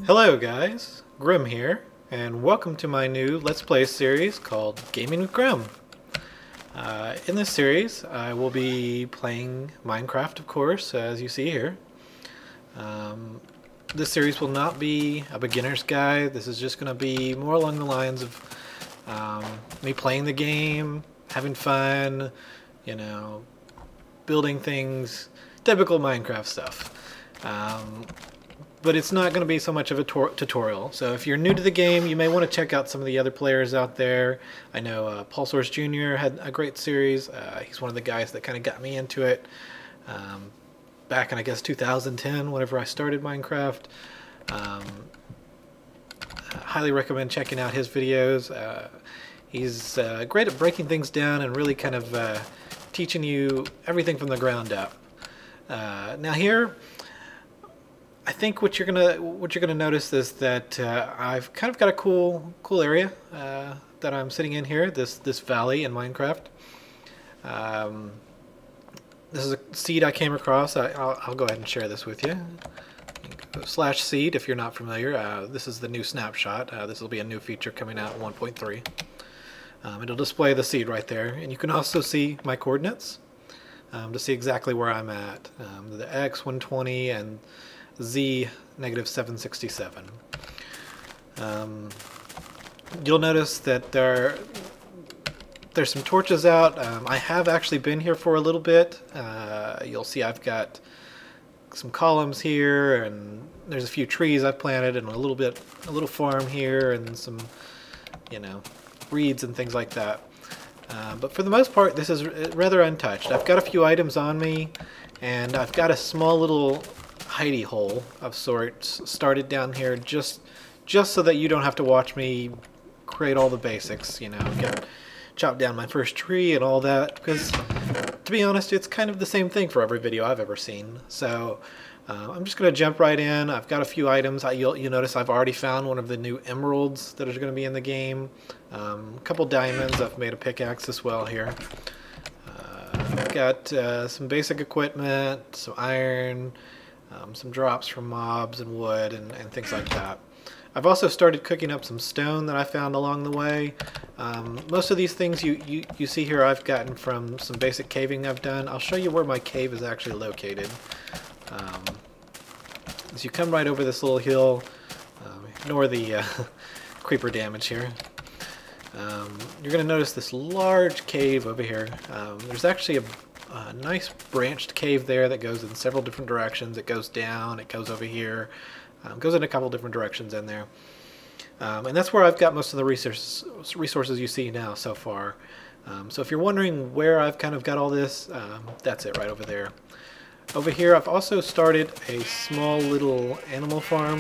Hello guys, Grim here, and welcome to my new Let's Play series called Gaming with Grim. In this series, I will be playing Minecraft, of course, as you see here. This series will not be a beginner's guide. This is just going to be more along the lines of me playing the game, having fun, you know, building things, typical Minecraft stuff. But it's not going to be so much of a tutorial. So if you're new to the game, you may want to check out some of the other players out there. I know Paul Source Jr. had a great series. He's one of the guys that kind of got me into it back in, I guess, 2010, whenever I started Minecraft. I highly recommend checking out his videos. He's great at breaking things down and really kind of teaching you everything from the ground up. Now here, I think what you're gonna notice is that I've kind of got a cool area that I'm sitting in here. This valley in Minecraft. This is a seed I came across. I'll go ahead and share this with you. /seed if you're not familiar. This is the new snapshot. This will be a new feature coming out in 1.3. It'll display the seed right there, and you can also see my coordinates to see exactly where I'm at. The X 120 and Z -767. You'll notice that there's some torches out. I have actually been here for a little bit. You'll see I've got some columns here, and there's a few trees I've planted, and a little farm here, and some, you know, reeds and things like that. But for the most part, this is rather untouched. I've got a few items on me, and I've got a small little hidey hole of sorts started down here just so that you don't have to watch me create all the basics, you know, chop down my first tree and all that, because to be honest, it's kind of the same thing for every video I've ever seen. So I'm just going to jump right in. I've got a few items. You'll notice I've already found one of the new emeralds that are going to be in the game. A couple diamonds. I've made a pickaxe as well here. I've got some basic equipment, some iron, some drops from mobs and wood and things like that. I've also started cooking up some stone that I found along the way. Most of these things you see here I've gotten from some basic caving I've done. I'll show you where my cave is actually located. As you come right over this little hill, ignore the creeper damage here. You're going to notice this large cave over here. There's actually a nice branched cave there that goes in several different directions. It goes down, it goes over here, goes in a couple different directions in there. And that's where I've got most of the resources you see now so far. So if you're wondering where I've kind of got all this, that's it right over there. Over here I've also started a small little animal farm.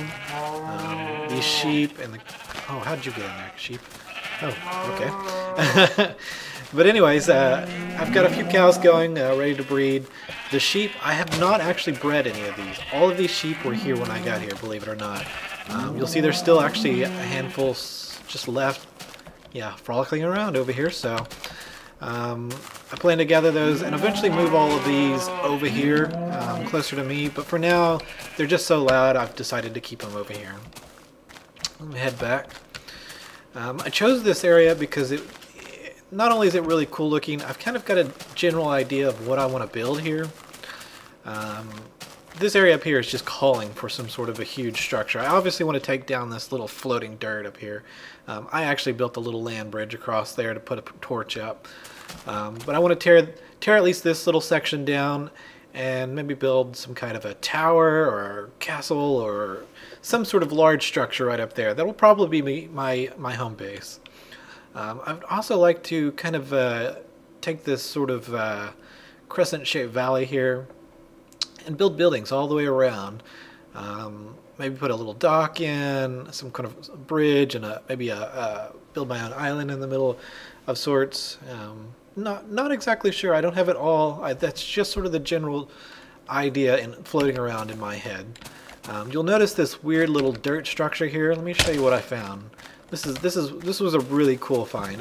These sheep and the... Oh, how did you get in there, sheep? Oh, okay. But anyways, I've got a few cows going, ready to breed. The sheep, I have not actually bred any of these. All of these sheep were here when I got here, believe it or not. You'll see there's still actually a handful just left, yeah, frolicking around over here. So I plan to gather those and eventually move all of these over here, closer to me. But for now, they're just so loud, I've decided to keep them over here. Let me head back. I chose this area because not only is it really cool looking, I've kind of got a general idea of what I want to build here. This area up here is just calling for some sort of a huge structure. I obviously want to take down this little floating dirt up here. I actually built a little land bridge across there to put a torch up. But I want to tear at least this little section down and maybe build some kind of a tower or castle or some sort of large structure right up there. That will probably be my home base. I'd also like to kind of take this sort of crescent-shaped valley here and build buildings all the way around. Maybe put a little dock in, some kind of bridge, and maybe build my own island in the middle of sorts. Not exactly sure. I don't have it all. That's just sort of the general idea floating around in my head. You'll notice this weird little dirt structure here. Let me show you what I found. This was a really cool find.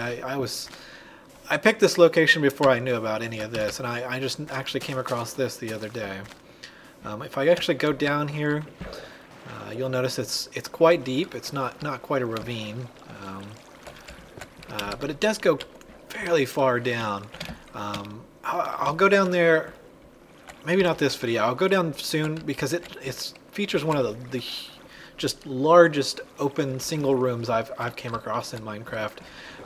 I picked this location before I knew about any of this, and I just actually came across this the other day. If I actually go down here, you'll notice it's quite deep. It's not quite a ravine, but it does go fairly far down. I'll go down there. Maybe not this video. I'll go down soon because it features one of the just largest open single rooms I've came across in Minecraft.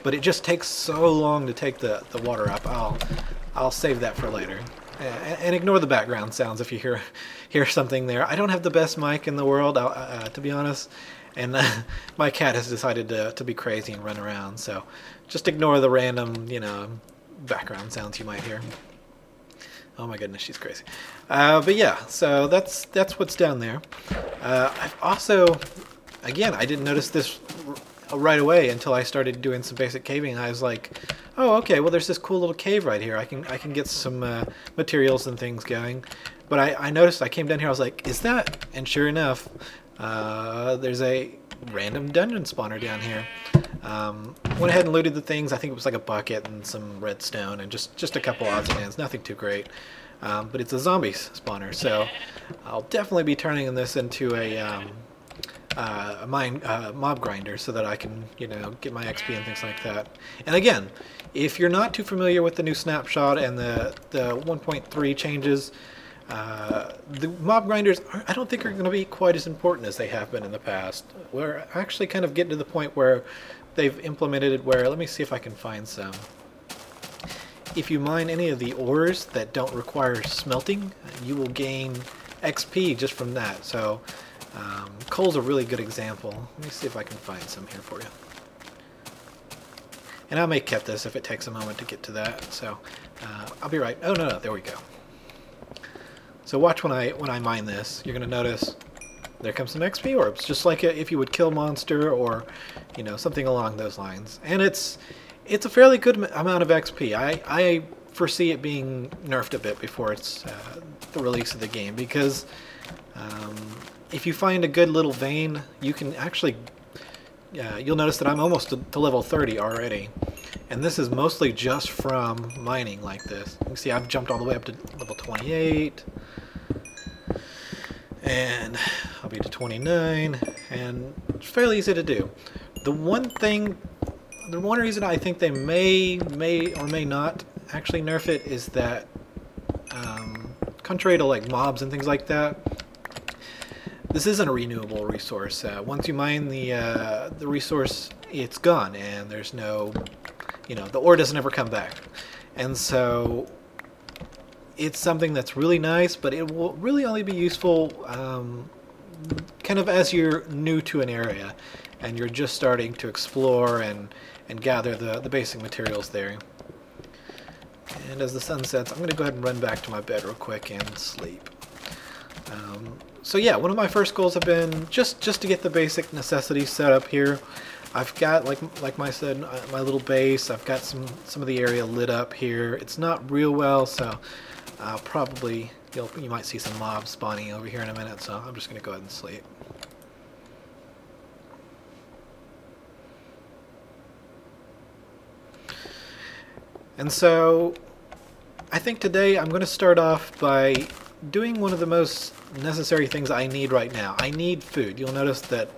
But it just takes so long to take the water up. I'll save that for later. And ignore the background sounds if you hear something there. I don't have the best mic in the world, to be honest, and my cat has decided to be crazy and run around. So just ignore the random, background sounds you might hear. Oh my goodness, she's crazy. But yeah, so that's what's down there. I've also, again, I didn't notice this right away until I started doing some basic caving. I was like, oh, okay, well there's this cool little cave right here. I can get some materials and things going. But I noticed, I came down here, I was like, is that? And sure enough, there's a random dungeon spawner down here. Went ahead and looted the things. I think it was like a bucket and some redstone and just a couple odds and ends, nothing too great. But it's a zombies spawner, so I'll definitely be turning this into a mob grinder so that I can, get my XP and things like that. And again, if you're not too familiar with the new snapshot and the 1.3 changes, the mob grinders, I don't think are going to be quite as important as they have been in the past. We're actually kind of getting to the point where they've implemented it where, let me see if I can find some. If you mine any of the ores that don't require smelting, you will gain XP just from that. So coal's a really good example. Let me see if I can find some here for you. And I may cut this if it takes a moment to get to that. So I'll be right. Oh no, there we go. So watch when I mine this. You're gonna notice there comes some XP orbs, just like if you would kill a monster or something along those lines. And it's a fairly good amount of XP. I foresee it being nerfed a bit before it's the release of the game, because if you find a good little vein, you can actually, you'll notice that I'm almost to level 30 already. And this is mostly just from mining like this. You can see I've jumped all the way up to level 28. And I'll be to 29. And it's fairly easy to do. The one reason I think they may or may not actually nerf it is that, contrary to like mobs and things like that, this isn't a renewable resource. Once you mine the resource, it's gone, and there's no, the ore doesn't ever come back. And so it's something that's really nice, but it will really only be useful kind of as you're new to an area and you're just starting to explore and gather the basic materials there. And as the sun sets, I'm going to go ahead and run back to my bed real quick and sleep. So yeah, one of my first goals have been just to get the basic necessities set up here. I've got, like I said, my little base. I've got some of the area lit up here. It's not real well, so probably you might see some mobs spawning over here in a minute. So I'm just going to go ahead and sleep. And so I think today I'm going to start off by doing one of the most necessary things I need right now. I need food. You'll notice that,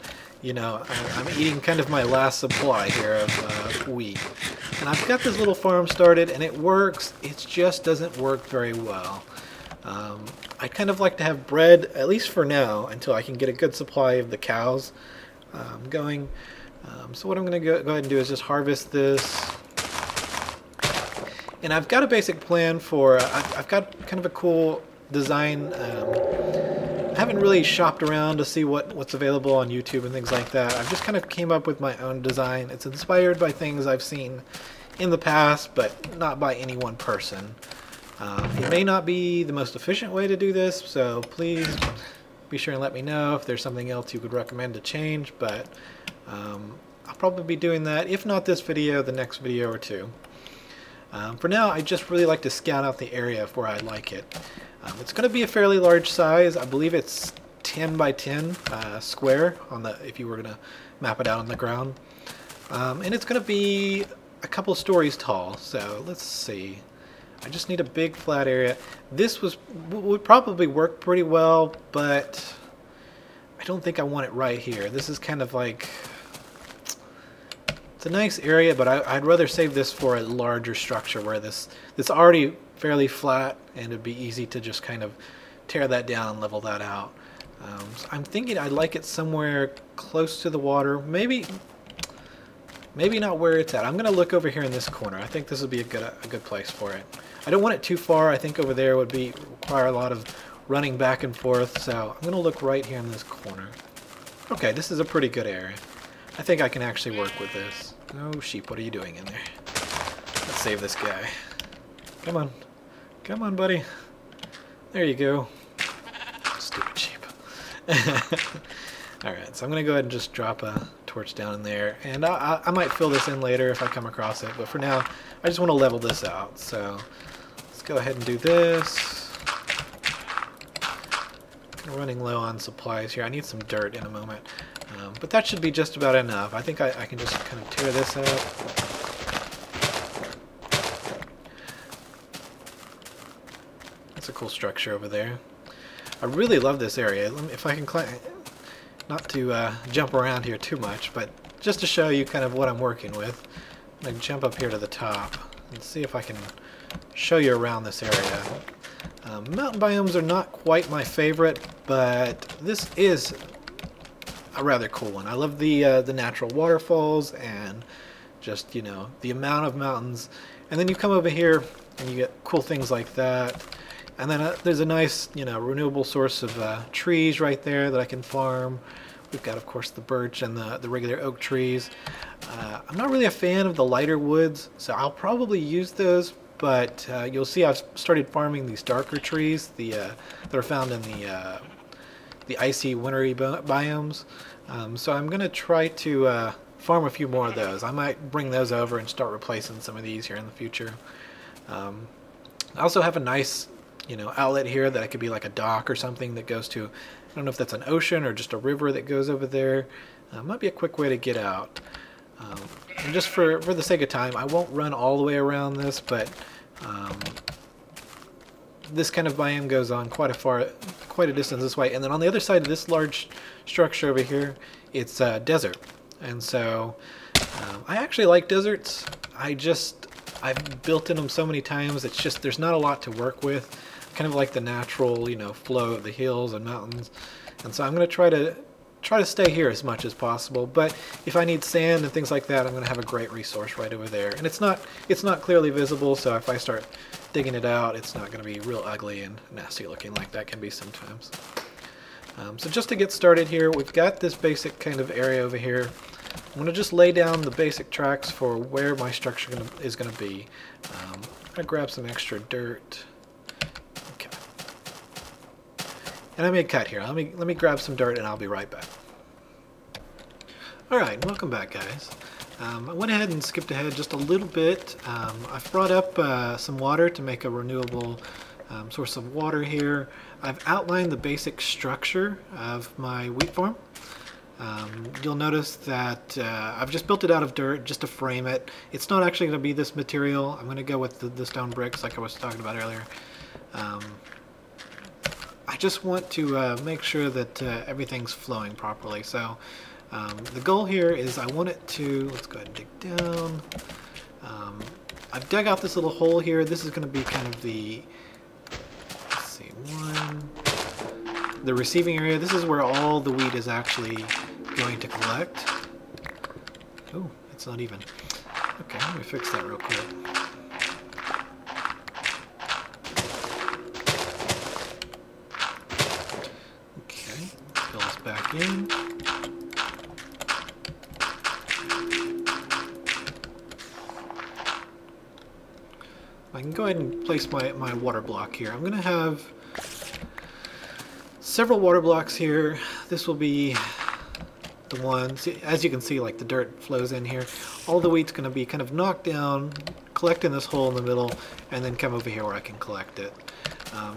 I'm eating kind of my last supply here of wheat. And I've got this little farm started, and it works. It just doesn't work very well. I'd kind of like to have bread, at least for now, until I can get a good supply of the cows going. So what I'm going to go ahead and do is just harvest this. And I've got a basic plan for, I've got kind of a cool design. I haven't really shopped around to see what's available on YouTube and things like that. I've just kind of came up with my own design. It's inspired by things I've seen in the past, but not by any one person. It may not be the most efficient way to do this, so please be sure and let me know if there's something else you could recommend to change, but I'll probably be doing that, if not this video, the next video or two. For now, I just really like to scout out the area of where I like it. It's going to be a fairly large size. I believe it's 10 by 10 square on if you were going to map it out on the ground. And it's going to be, a couple stories tall. So let's see. I just need a big flat area. This would probably work pretty well, but I don't think I want it right here. This is kind of like, it's a nice area, but I'd rather save this for a larger structure where this already fairly flat, and it'd be easy to just kind of tear that down and level that out. So I'm thinking I'd like it somewhere close to the water. Maybe not where it's at. I'm going to look over here in this corner. I think this would be a good place for it. I don't want it too far. I think over there would require a lot of running back and forth. So I'm going to look right here in this corner. Okay, this is a pretty good area. I think I can actually work with this. Oh, sheep, what are you doing in there? Let's save this guy. Come on. Come on, buddy. There you go. Stupid sheep. Alright, so I'm going to go ahead and just drop a torch down in there. And I might fill this in later if I come across it. But for now, I just want to level this out. So let's go ahead and do this. I'm running low on supplies here. I need some dirt in a moment. But that should be just about enough. I think I can just kind of tear this out. That's a cool structure over there. I really love this area. If I can climb, not to jump around here too much, but just to show you kind of what I'm working with, I'm going to jump up here to the top and see if I can show you around this area. Mountain biomes are not quite my favorite, but this is a rather cool one. I love the natural waterfalls and just, you know, the amount of mountains. And then you come over here and you get cool things like that. And then there's a nice, you know, renewable source of trees right there that I can farm. We've got, of course, the birch and the regular oak trees. I'm not really a fan of the lighter woods, so I'll probably use those. But you'll see I've started farming these darker trees, that are found in the icy, wintry biomes. So I'm going to try to farm a few more of those. I might bring those over and start replacing some of these here in the future. I also have a nice, you know, outlet here that could be like a dock or something that goes to, I don't know if that's an ocean or just a river that goes over there. Might be a quick way to get out. And just for the sake of time, I won't run all the way around this, but this kind of biome goes on quite a distance this way. And then on the other side of this large structure over here, it's desert. And so I actually like deserts. I've built in them so many times. It's just there's not a lot to work with. Kind of like the natural, you know, flow of the hills and mountains. And so I'm going to try to stay here as much as possible. But if I need sand and things like that, I'm going to have a great resource right over there. And it's not clearly visible, so if I start digging it out, it's not going to be real ugly and nasty looking like that can be sometimes. So just to get started here, we've got this basic kind of area over here. I'm going to just lay down the basic tracks for where my structure is going to be. I'm going to grab some extra dirt. Okay. And I made a cut here. Let me grab some dirt and I'll be right back. Alright, welcome back, guys. I went ahead and skipped ahead just a little bit. I've brought up some water to make a renewable source of water here. I've outlined the basic structure of my wheat farm. You'll notice that I've just built it out of dirt just to frame it. It's not actually going to be this material. I'm going to go with the stone bricks like I was talking about earlier. I just want to make sure that everything's flowing properly. So the goal here is I want it to, let's go ahead and dig down. I've dug out this little hole here. This is going to be kind of the, let's see, the receiving area. This is where all the wheat is actually going to collect. Oh, it's not even. Okay, let me fix that real quick. Okay, fill this back in. I can go ahead and place my water block here. I'm going to have several water blocks here. This will be the one. See, as you can see, like the dirt flows in here. All the wheat's going to be kind of knocked down, collect in this hole in the middle, and then come over here where I can collect it.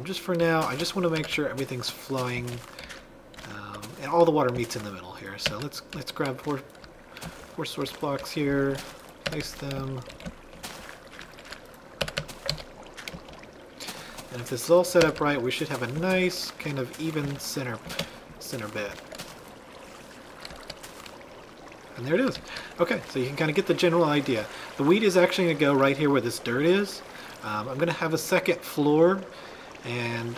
Just for now, I just want to make sure everything's flowing, and all the water meets in the middle here. So let's grab four source blocks here. place them. And if this is all set up right, we should have a nice kind of even center bit. And there it is. Okay, so you can kind of get the general idea. The wheat is actually going to go right here where this dirt is. I'm going to have a second floor, and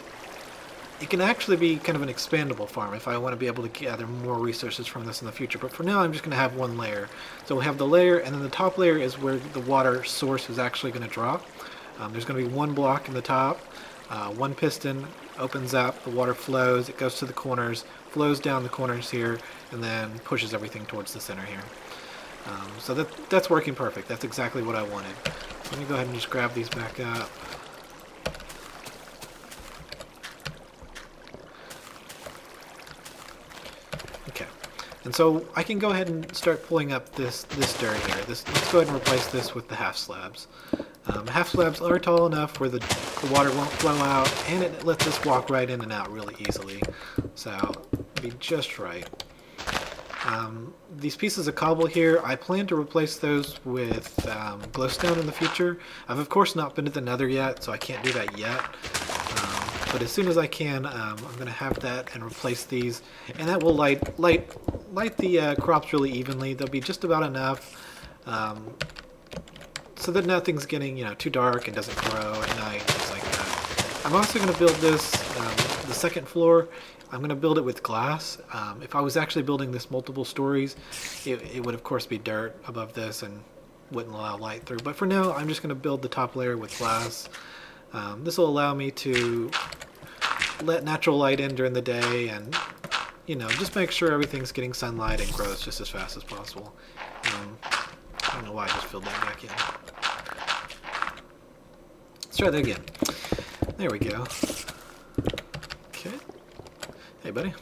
it can actually be kind of an expandable farm if I want to be able to gather more resources from this in the future. But for now, I'm just going to have one layer. So we'll have the layer, and then the top layer is where the water source is actually going to drop. There's going to be one block in the top, one piston opens up, the water flows, it goes to the corners, flows down the corners here, and then pushes everything towards the center here. So that's working perfect. That's exactly what I wanted. So let me go ahead and just grab these back up. Okay, and so I can go ahead and start pulling up this dirt here. Let's go ahead and replace this with the half slabs. Half slabs are tall enough where the water won't flow out, and it lets us walk right in and out really easily. So it'll be just right. These pieces of cobble here, I plan to replace those with glowstone in the future. I've of course not been to the nether yet, so I can't do that yet. But as soon as I can, I'm going to have that and replace these, and that will light the crops really evenly. There'll be just about enough so that nothing's getting too dark and doesn't grow at night, things like that. I'm also going to build this, the second floor, I'm going to build it with glass. If I was actually building this multiple stories, it would of course be dirt above this and wouldn't allow light through. But for now, I'm just going to build the top layer with glass. This will allow me to let natural light in during the day and just make sure everything's getting sunlight and grows just as fast as possible. I don't know why I just filled that back in. Let's try that again. There we go. Okay. Hey, buddy.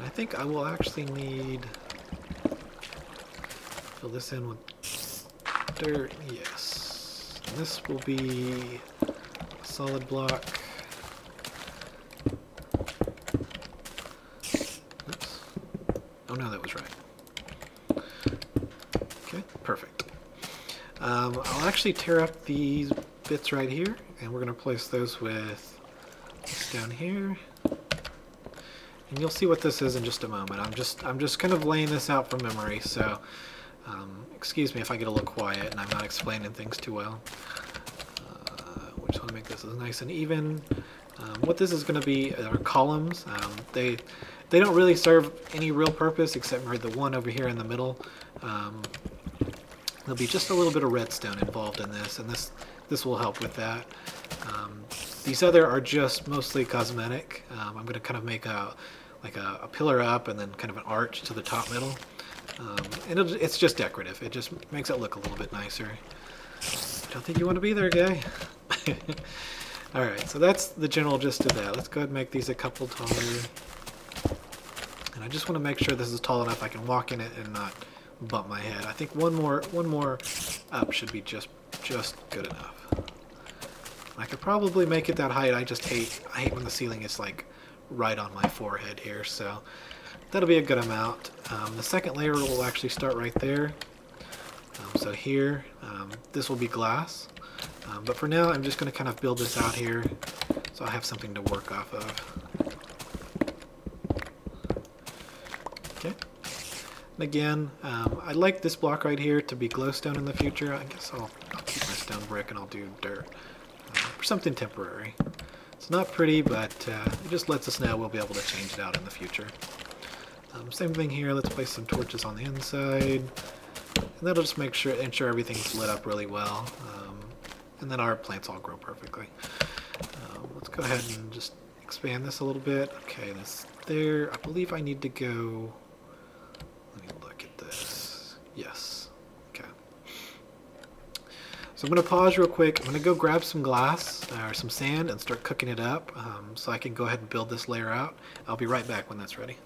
I think I will actually need fill this in with dirt. Yes. And this will be a solid block. Oops. Oh no, that was right. Okay, perfect. I'll actually tear up these bits right here, and we're going to place those with this down here. And you'll see what this is in just a moment. I'm just kind of laying this out from memory, so excuse me if I get a little quiet and I'm not explaining things too well. We just want to make this as nice and even. What this is going to be are columns. They don't really serve any real purpose except for the one over here in the middle. There'll be just a little bit of redstone involved in this, and this will help with that. These other are just mostly cosmetic. I'm going to kind of make a pillar up and then kind of an arch to the top middle. And it's just decorative. It just makes it look a little bit nicer. I don't think you want to be there, guy. Alright, so that's the general gist of that. Let's go ahead and make these a couple taller. And I just want to make sure this is tall enough I can walk in it and not bump my head. I think one more up should be just good enough. I could probably make it that height. I hate when the ceiling is like right on my forehead here, so that'll be a good amount. The second layer will actually start right there. So here, this will be glass. But for now, I'm just going to kind of build this out here so I have something to work off of. Okay. And again, I'd like this block right here to be glowstone in the future. I guess I'll keep my stone brick and I'll do dirt for something temporary. It's not pretty, but it just lets us know we'll be able to change it out in the future. Same thing here. Let's place some torches on the inside, and that'll just ensure everything's lit up really well, and then our plants all grow perfectly. Let's go ahead and just expand this a little bit. Okay, that's there. I believe I need to go. Let me look at this. Yes. Okay. So I'm going to pause real quick. I'm going to go grab some glass or some sand and start cooking it up so I can go ahead and build this layer out. I'll be right back when that's ready.